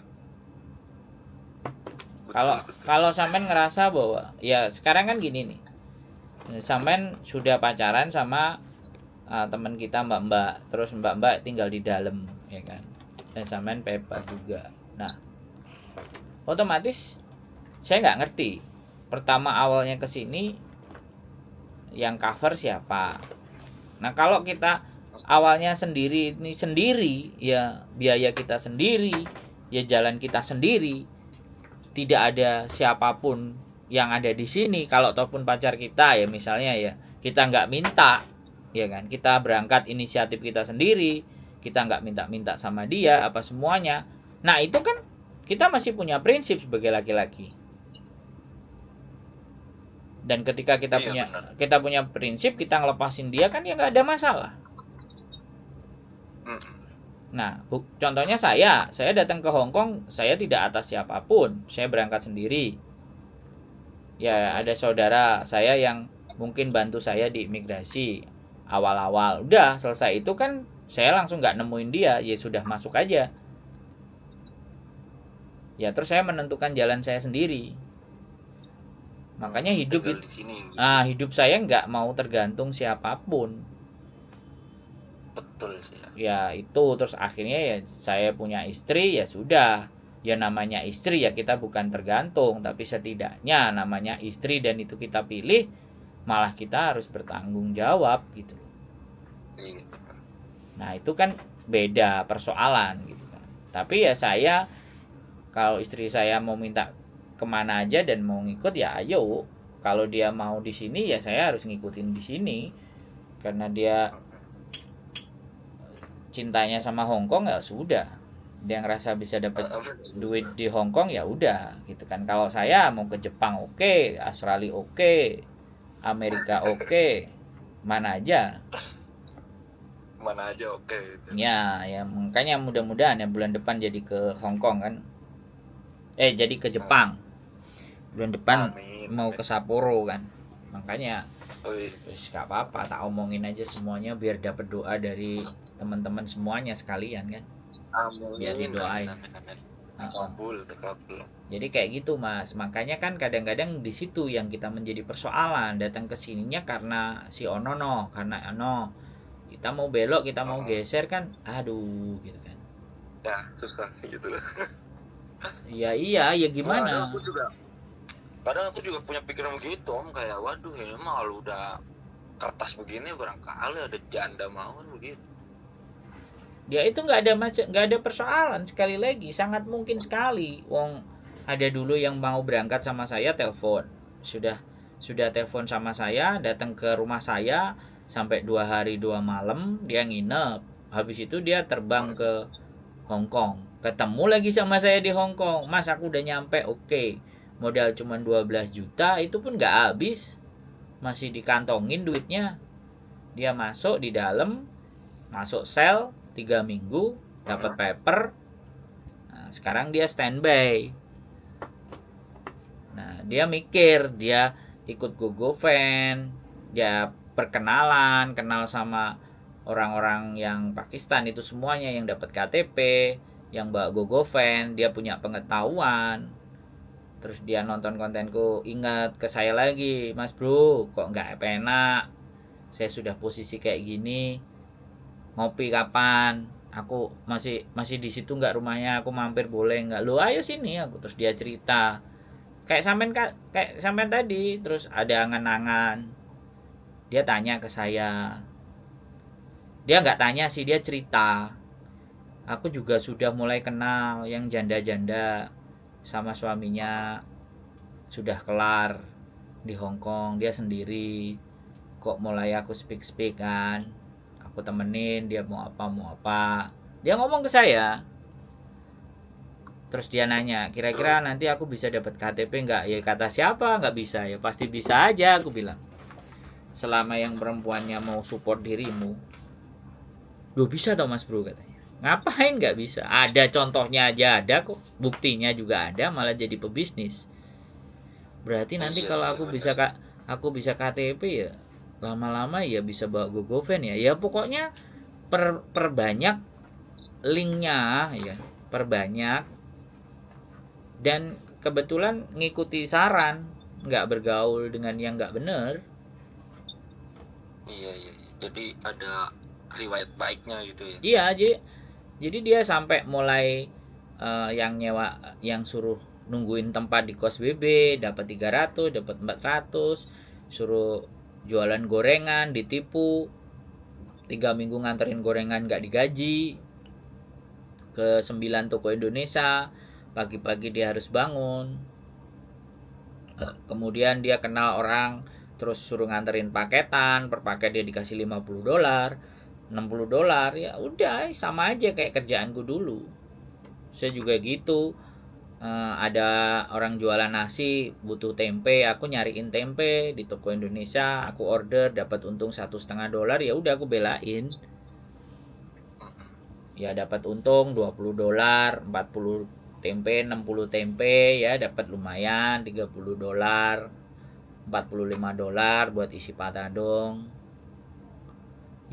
Kalau sampean ngerasa bahwa ya sekarang kan gini nih, sampean sudah pacaran sama teman kita mbak-mbak, terus mbak-mbak tinggal di dalam, ya kan, dan sampean paper juga. Nah, otomatis saya nggak ngerti pertama awalnya kesini yang cover siapa. Nah, kalau kita awalnya sendiri ya biaya kita sendiri, ya jalan kita sendiri, tidak ada siapapun yang ada di sini. Kalau ataupun pacar kita ya misalnya, ya kita nggak minta, ya kan, kita berangkat inisiatif kita sendiri, kita nggak minta sama dia apa semuanya. Nah, itu kan kita masih punya prinsip sebagai laki-laki. Dan ketika kita punya prinsip, kita ngelepasin dia kan ya nggak ada masalah. Nah, contohnya saya datang ke Hong Kong, saya tidak atas siapapun, saya berangkat sendiri. Ya, ada saudara saya yang mungkin bantu saya di imigrasi awal-awal. Udah selesai itu kan saya langsung nggak nemuin dia, ya sudah masuk aja. Ya, terus saya menentukan jalan saya sendiri. Makanya hidup hidup saya nggak mau tergantung siapapun. Betul sih. Ya itu, terus akhirnya ya saya punya istri, ya sudah. Ya namanya istri ya kita bukan tergantung, tapi setidaknya namanya istri dan itu kita pilih, malah kita harus bertanggung jawab gitu. Nah, itu kan beda persoalan gitu kan. Tapi ya saya, kalau istri saya mau minta kemana aja dan mau ngikut ya ayo. Kalau dia mau di sini ya saya harus ngikutin di sini. Karena dia cintanya sama Hong Kong, ya sudah. Dia ngerasa bisa dapat duit di Hong Kong, ya udah gitu kan. Kalau saya mau ke Jepang oke, Australia oke, Amerika oke, mana aja oke. Ya makanya mudah-mudahan ya bulan depan jadi ke Hong Kong kan. Jadi ke Jepang. Bulan depan mau ke Sapporo kan. Makanya terus gak apa-apa, tak omongin aja semuanya biar dapat doa dari teman-teman semuanya sekalian kan. Biar didoain. Kabul. Jadi kayak gitu Mas. Makanya kan kadang-kadang di situ yang kita menjadi persoalan, datang ke sininya karena si Ono karena kita mau belok, kita mau geser kan, aduh gitu kan. Ya susah gitu loh. Ya gimana? Kadang aku juga punya pikiran begitu Om, kayak waduh ini mah kalau udah kertas begini barangkali ada janda mau begitu. Ya itu nggak ada persoalan, sekali lagi sangat mungkin sekali. Wong ada dulu yang mau berangkat sama saya, telepon sudah telepon sama saya, datang ke rumah saya sampai 2 hari 2 malam dia nginep. Habis itu dia terbang ke Hong Kong, ketemu lagi sama saya di Hong Kong. Mas aku udah nyampe, oke. Modal cuma 12 juta, itu pun nggak habis, masih dikantongin duitnya. Dia masuk di dalam, masuk sel 3 minggu, dapat paper. Nah, sekarang dia standby. Nah, dia mikir, dia ikut GoGoVan, dia perkenalan, kenal sama orang-orang yang Pakistan itu semuanya yang dapat KTP, yang bawa GoGoVan, dia punya pengetahuan. Terus dia nonton kontenku, ingat ke saya lagi, Mas bro, kok nggak enak, saya sudah posisi kayak gini, ngopi kapan, aku masih di situ nggak rumahnya, aku mampir boleh nggak, lo ayo sini aku. Terus dia cerita kayak sampean tadi, terus ada angan-angan, dia tanya ke saya, dia nggak tanya sih, dia cerita Aku juga sudah mulai kenal yang janda-janda sama suaminya sudah kelar di Hong Kong, dia sendiri. Kok mulai aku speak kan, aku temenin dia mau apa. Dia ngomong ke saya, terus dia nanya, kira-kira nanti aku bisa dapat KTP nggak? Ya kata siapa nggak bisa, ya pasti bisa aja, aku bilang. Selama yang perempuannya mau support dirimu. Loh bisa tau mas bro, katanya. Ngapain nggak bisa? Ada contohnya aja, ada kok. Buktinya juga ada, malah jadi pebisnis. Berarti nanti kalau aku bisa KTP ya, lama-lama ya bisa bawa GoGoVan ya. Ya pokoknya perbanyak linknya ya, perbanyak. Dan kebetulan ngikuti saran, nggak bergaul dengan yang nggak bener. Iya. Jadi ada riwayat baiknya gitu ya. Iya, jadi dia sampai mulai yang nyewa, yang suruh nungguin tempat di kos BB dapat 300, dapat 400, suruh jualan gorengan ditipu, 3 minggu nganterin gorengan nggak digaji, ke 9 toko Indonesia, pagi-pagi dia harus bangun. Kemudian dia kenal orang, terus suruh nganterin paketan, per paket dia dikasih $50, $60, ya udah sama aja kayak kerjaanku dulu. Saya juga gitu. Ada orang jualan nasi butuh tempe, aku nyariin tempe di toko Indonesia, aku order, dapat untung $1,5, ya udah aku belain. Ya dapat untung $20, 40 tempe, 60 tempe, ya dapat lumayan $30, $45 buat isi patadong.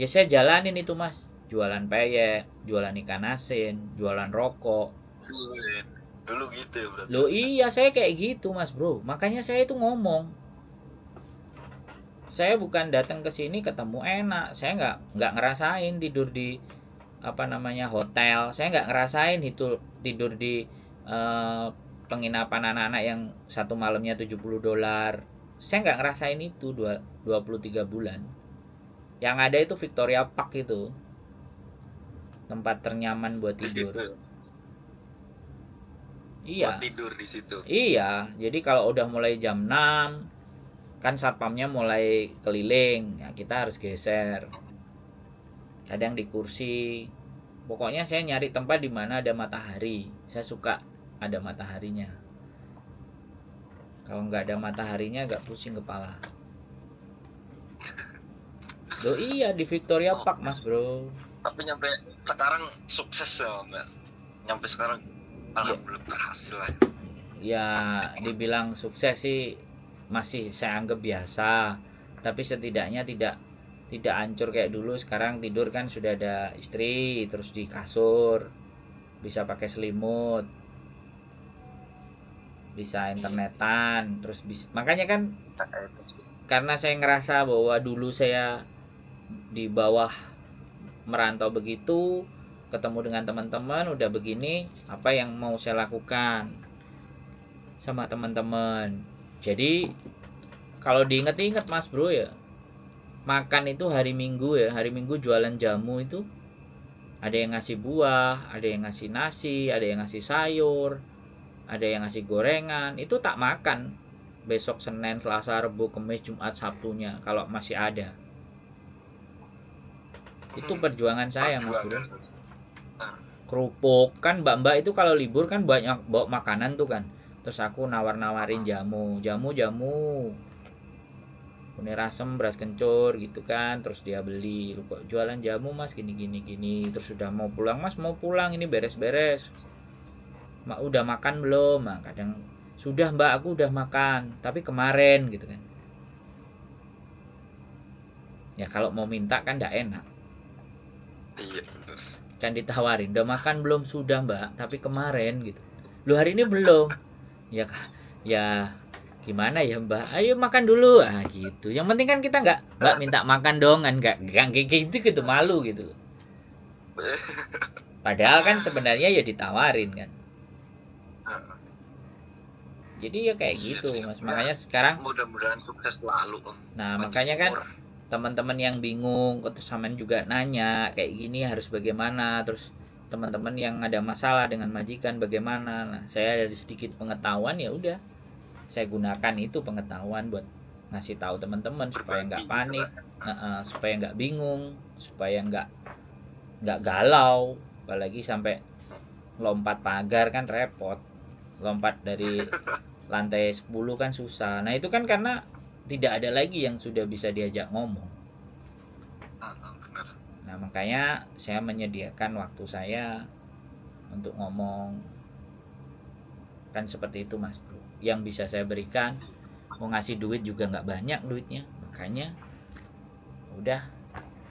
Ya saya jalanin itu mas, jualan peyek, jualan ikan asin, jualan rokok. Dulu gitu ya berarti. Loh iya, saya kayak gitu mas bro, makanya saya itu ngomong, saya bukan datang ke sini ketemu enak, saya nggak ngerasain tidur di hotel, saya nggak ngerasain itu tidur di penginapan anak-anak yang satu malamnya $70, saya nggak ngerasain itu 23 bulan. Yang ada itu Victoria Park, itu tempat ternyaman buat tidur. Iya. Buat tidur di situ. Iya, jadi kalau udah mulai jam 6 kan satpamnya mulai keliling, ya kita harus geser. Kadang di kursi. Pokoknya saya nyari tempat di mana ada matahari. Saya suka ada mataharinya. Kalau nggak ada mataharinya agak pusing kepala. Loh iya, di Victoria Park mas bro. Tapi nyampe sekarang sukses ya mbak. Nyampe sekarang alhamdulillah berhasil lah. Ya dibilang sukses sih masih saya anggap biasa. Tapi setidaknya tidak hancur kayak dulu. Sekarang tidur kan sudah ada istri, terus di kasur, bisa pakai selimut, bisa internetan, terus bisa. Makanya kan karena saya ngerasa bahwa dulu saya di bawah merantau begitu, ketemu dengan teman-teman udah begini, apa yang mau saya lakukan sama teman-teman. Jadi kalau diinget-inget mas bro ya, makan itu hari Minggu jualan jamu itu ada yang ngasih buah, ada yang ngasih nasi, ada yang ngasih sayur, ada yang ngasih gorengan, itu tak makan besok Senin, Selasa, Rabu, Kamis, Jumat, Sabtunya kalau masih ada. Itu perjuangan saya mas bro. Kerupuk kan mbak-mbak itu kalau libur kan banyak bawa makanan tuh kan, terus aku nawarin jamu kuning asem, beras kencur gitu kan, terus dia beli, lu kok jualan jamu mas gini, terus sudah mau pulang mas, mau pulang ini beres-beres, mak udah makan belum? Nah, kadang sudah mbak, aku udah makan tapi kemarin gitu kan. Ya kalau mau minta kan nggak enak. Iya. Kan ditawarin, udah makan belum? Sudah mbak, tapi kemarin gitu. Lu hari ini belum? Ya gimana ya mbak, ayo makan dulu gitu. Yang penting kan kita nggak minta makan dong kan, nggak gitu malu gitu. Padahal kan sebenarnya ya ditawarin kan. Jadi ya kayak gitu mas. Makanya sekarang mudah-mudahan sukses selalu om. Nah makanya kan teman-teman yang bingung, terus sampean juga nanya kayak gini harus bagaimana, terus teman-teman yang ada masalah dengan majikan bagaimana. Nah, saya dari sedikit pengetahuan ya udah saya gunakan itu pengetahuan buat ngasih tahu teman-teman supaya nggak panik, supaya nggak bingung, supaya nggak galau, apalagi sampai lompat pagar kan repot, lompat dari lantai 10 kan susah. Nah itu kan karena tidak ada lagi yang sudah bisa diajak ngomong. Nah makanya saya menyediakan waktu saya untuk ngomong, kan seperti itu Mas Bro. Yang bisa saya berikan, mau ngasih duit juga nggak banyak duitnya, makanya udah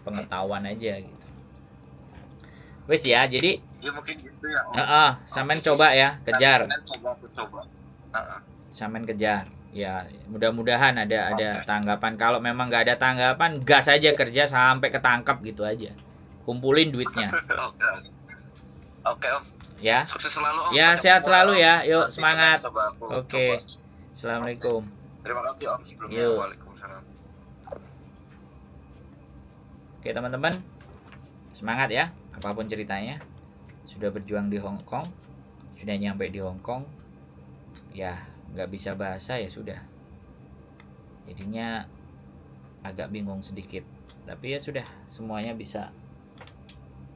pengetahuan aja gitu. Wes ya, jadi ya mungkin gitu ya. Samen coba ya, kejar. Coba. Samen kejar. Ya, mudah-mudahan ada tanggapan. Kalau memang nggak ada tanggapan, gas aja kerja sampai ketangkap gitu aja. Kumpulin duitnya. Oke Om. Ya. Sukses selalu Om. Ya, sehat selalu ya. Yuk, Nanti semangat. coba Oke. coba. Assalamualaikum. Terima kasih Om sebelumnya. Yuk. Waalaikumsalam. Oke, teman-teman. Semangat ya, apapun ceritanya. Sudah berjuang di Hong Kong, sudah nyampe di Hong Kong. Ya, nggak bisa bahasa ya sudah. Jadinya agak bingung sedikit. Tapi ya sudah, semuanya bisa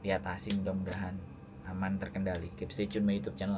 diatasi mudah-mudahan aman terkendali. Keep stay tune my YouTube channel ini.